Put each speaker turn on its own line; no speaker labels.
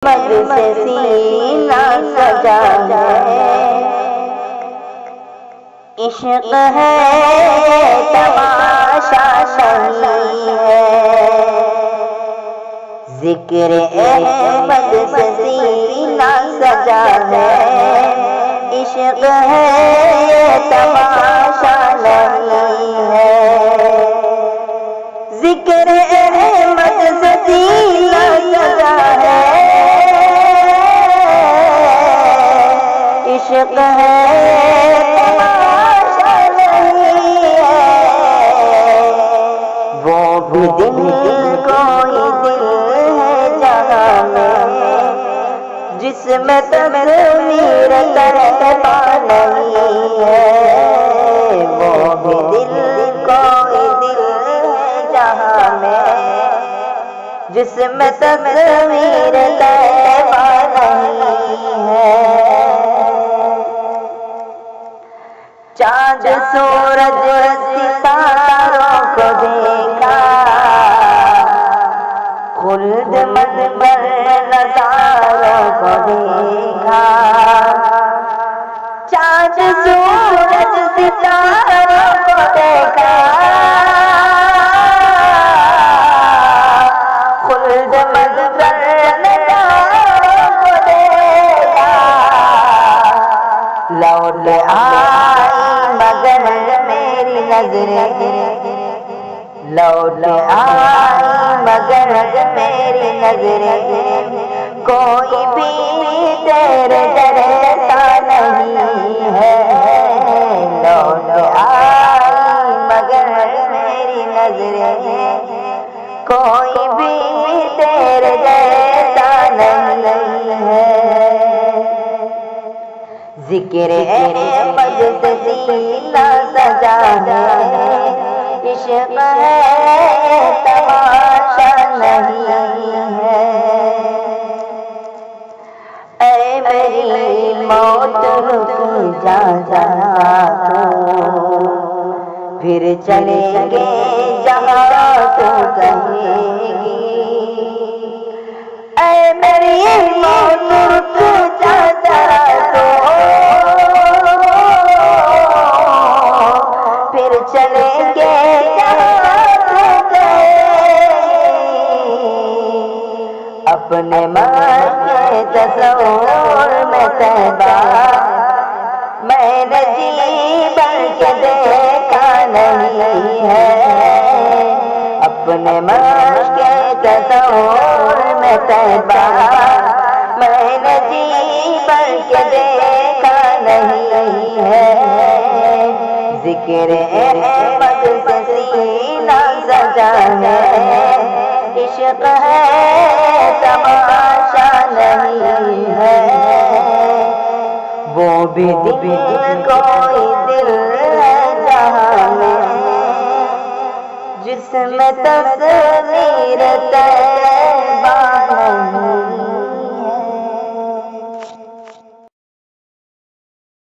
مد سے سینہ سجا ہے، عشق ہے تماشا نہیں ہے، ذکر احمد سے سینہ سجا ہے، عشق ہے تماشا نہیں ہے، ذکر احمد سے سینہ سجا ہے، عشق ہے تماشا نہیں ہے، وہ بھی دل کوئی دل ہے جہاں میں جس میں تصویر تڑپا نہیں ہے، وہ بھی دل کوئی دل ہے جہاں میں جس میں تصویر تڑپا نہیں ہے، چاند سورج ستاروں کو دیکھا، خلد منور نظاروں کو دیکھا، چاند سورج ستاروں کو دیکھا، خلد منور نظاروں کو دیکھا، لوٹ آئی مگر میری نظریں، لوٹ آئی مگر میری نظریں، کوئی بھی تیرے جیسا نہیں ہے، لوٹ آئی مگر میری نظریں، کوئی بھی تیرے جیسا نہیں ہے، ذکر احمد سے سینہ سجا ہے، عشق ہے تماشا نہیں ہے، اے میری موت رک جا جہاں تو پھر چلیں گے جہاں تو کہیں گی، اے میری موت رک جا جہاں تو پھر چلیں گے جہاں تو کہیں، اپنے ماں کے تصور میں طیبہ میں نے جی بھر کے دیکھا نہیں ہے، اپنے ماں کے تصور میں طیبہ میں نے جی بھر کے دیکھا نہیں ہے، ذکر احمد سے سینہ سجا ہے، عشق ہے تماشا نہیں ہے، وہ بھی دل کوئی دل ہے جہاں میں جس میں تصویر طیبہ نہیں